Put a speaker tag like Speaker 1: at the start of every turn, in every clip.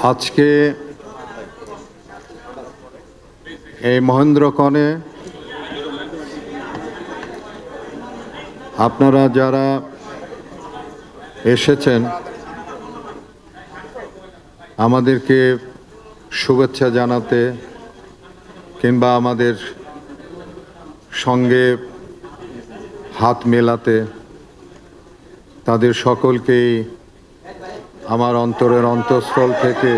Speaker 1: আজকে এই মহেন্দ্রক্ষণে আপনারা যারা এসেছেন আমাদেরকে শুভেচ্ছা জানাতে কিংবা আমাদের সঙ্গে হাত মেলাতে, তাদের সকলকেই আমার অন্তরের অন্তঃস্থল থেকে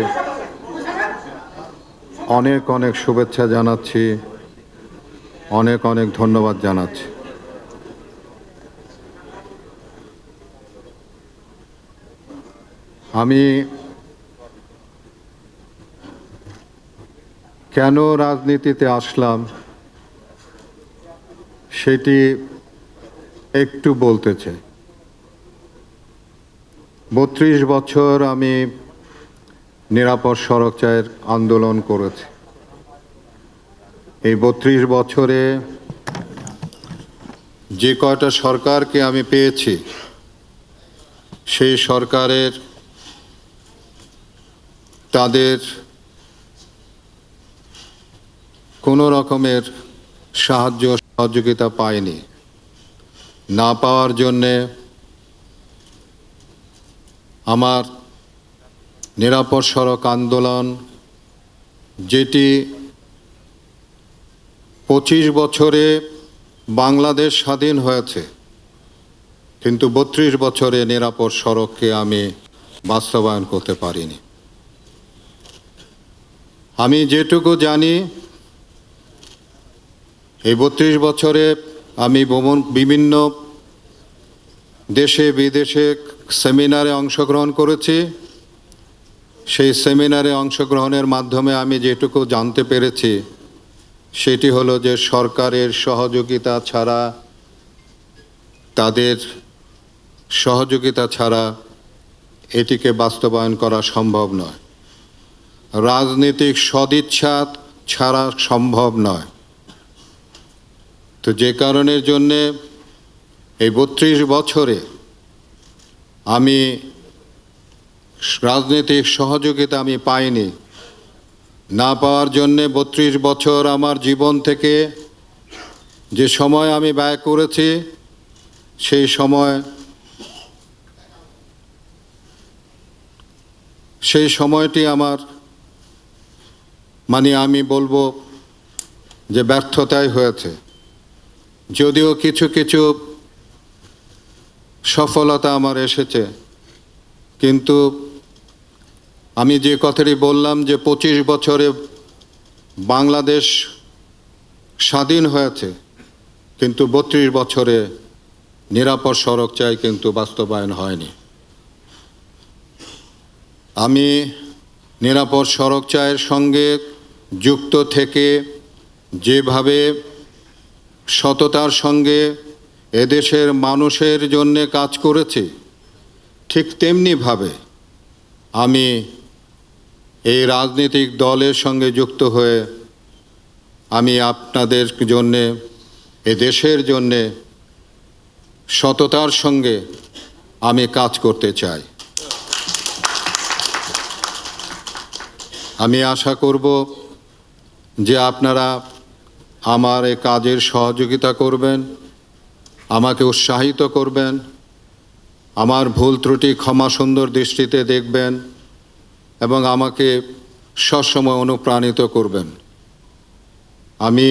Speaker 1: অনেক অনেক শুভেচ্ছা জানাচ্ছি, অনেক অনেক ধন্যবাদ জানাচ্ছি। আমি কেন রাজনীতিতে আসলাম সেটি একটু বলতে চাই। 32 বছর আমি নিরাপদ সড়ক চাইয়ের আন্দোলন করেছি। এই 32 বছরে যে কয়টা সরকারকে আমি পেয়েছি, সেই সরকারের তাদের কোনো রকমের সাহায্য সহযোগিতা পায়নি। না পাওয়ার জন্যে আমার নিরাপদ সড়ক আন্দোলন, যেটি 25 বছরে বাংলাদেশ স্বাধীন হয়েছে, কিন্তু 32 বছরে নিরাপদ সড়ককে আমি বাস্তবায়ন করতে পারিনি। আমি যেটুকু জানি, এই 32 বছরে আমি বিভিন্ন দেশে বিদেশে সেমিনারে অংশগ্রহণ করেছি। সেই সেমিনারে অংশগ্রহণের মাধ্যমে আমি যেটুকু জানতে পেরেছি সেটি হলো যে সরকারের সহযোগিতা ছাড়া, তাদের সহযোগিতা ছাড়া এটিকে বাস্তবায়ন করা সম্ভব নয়। রাজনৈতিক সদিচ্ছা ছাড়া সম্ভব নয়। তো যে কারণের জন্যে এই 32 বছরে আমি রাজনৈতিক সহযোগিতা আমি পাইনি। না পাওয়ার জন্যে 32 বছর আমার জীবন থেকে যে সময় আমি ব্যয় করেছি, সেই সময়টি আমার আমি বলবো যে ব্যর্থতাই হয়েছে। যদিও কিছু কিছু সফলতা আমার এসেছে, কিন্তু আমি যে কথাটি বললাম যে 25 বছরে বাংলাদেশ স্বাধীন হয়েছে, কিন্তু 32 বছরে নিরাপদ সড়ক চাই কিন্তু বাস্তবায়ন হয়নি। আমি নিরাপদ সড়ক চাইয়ের সঙ্গে যুক্ত থেকে যেভাবে সততার সঙ্গে এদেশের মানুষের জন্যে কাজ করেছি, ঠিক তেমনিভাবে আমি এই রাজনৈতিক দলের সঙ্গে যুক্ত হয়ে আমি আপনাদের জন্যে, এ দেশের জন্যে সততার সঙ্গে আমি কাজ করতে চাই। আমি আশা করব যে আপনারা আমার এই কাজের সহযোগিতা করবেন, আমাকে উৎসাহিত করবেন, আমার ভুল ত্রুটি ক্ষমা সুন্দর দৃষ্টিতে দেখবেন এবং আমাকে সবসময় অনুপ্রাণিত করবেন। আমি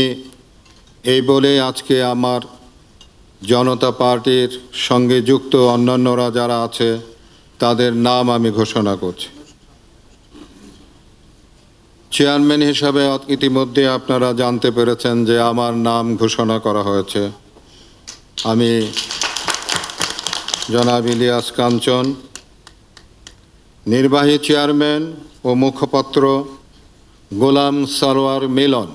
Speaker 1: এই বলে আজকে আমার জনতা পার্টির সঙ্গে যুক্ত অন্যান্যরা যারা আছে তাদের নাম আমি ঘোষণা করছি। চেয়ারম্যান হিসাবে ইতিমধ্যে আপনারা জানতে পেরেছেন যে আমার নাম ঘোষণা করা হয়েছে। আমি জনাব ইলিয়াস কাঞ্চন। নির্বাহী চেয়ারম্যান ও মুখপাত্র Golam Sarwar Milon.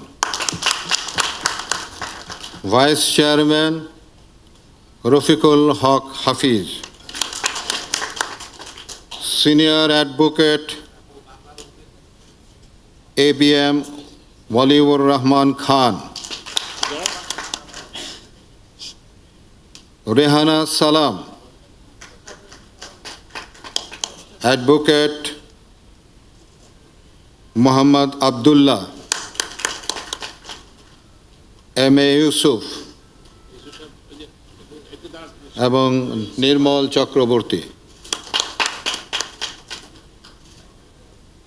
Speaker 1: Vice chairman Rafiqul Haque Hafiz. Senior advocate ABM Waliur Rahman Khan. Rehana Salam. Advocate Mohammad Abdullah, M A Yusuf এবং নির্মল চক্রবর্তী।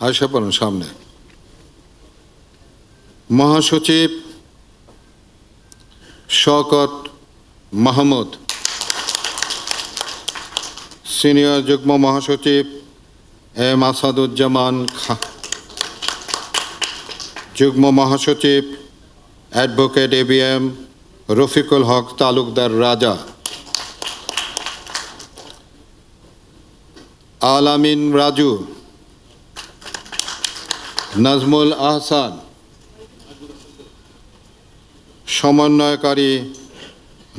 Speaker 1: আয়সা পড়ুন সামনে। মহাসচিব শওকত মাহমুদ, সিনিয়র যুগ্ম মহাসচিব এম আসাদুজ্জামান খান, যুগ্ম মহাসচিব অ্যাডভোকেট ABM রফিকুল হক তালুকদার রাজা, আল আমিন রাজু, নাজমুল আহসান, সমন্বয়কারী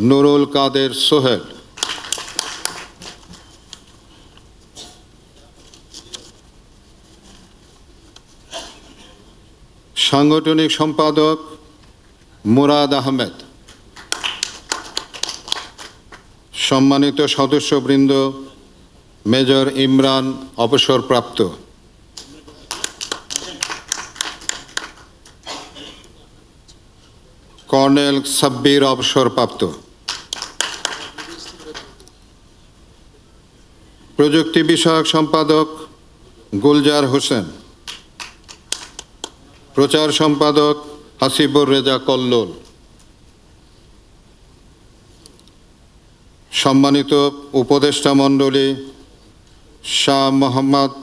Speaker 1: নুরুল কাদের সোহেল, সাংগঠনিক সম্পাদক মুরাদ আহমেদ, সম্মানিত সদস্যবৃন্দ, মেজর ইমরান অবসরপ্রাপ্ত, কর্নেল সাব্বির অবসরপ্রাপ্ত, প্রযুক্তি বিষয়ক সম্পাদক গুলজার হোসেন, প্রচার সম্পাদক হাসিবুর রেজা কল্লোল, সম্মানিত উপদেষ্টা মণ্ডলী Shah Mohammad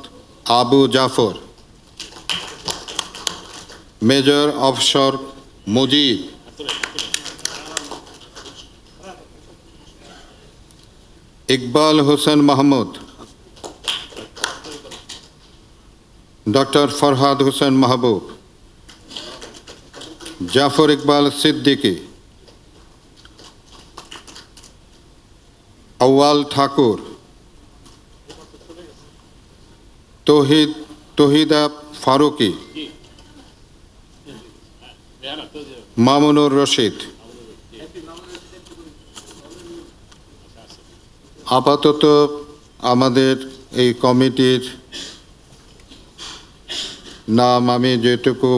Speaker 1: Abu Jafar, major officer Mujib, Iqbal Hossain Mahmud, doctor Farhad Hossain Mahbub, Jafar Iqbal Siddiqui, Awal Thakur, Tahida Faruqui, Mamunur Rashid. আপাতত আমাদের এই কমিটির নাম আমি যেটুকু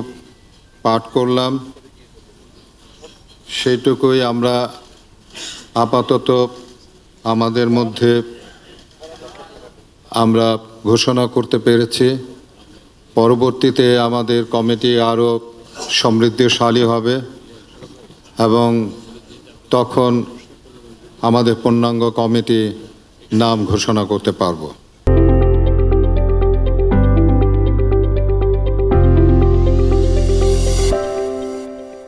Speaker 1: পাঠ করলাম সেটুকুই আমরা আপাতত আমাদের মধ্যে আমরা ঘোষণা করতে পেরেছি। পরবর্তীতে আমাদের কমিটি আরও সমৃদ্ধশালী হবে এবং তখন আমাদের পূর্ণাঙ্গ কমিটি নাম ঘোষণা করতে পারব।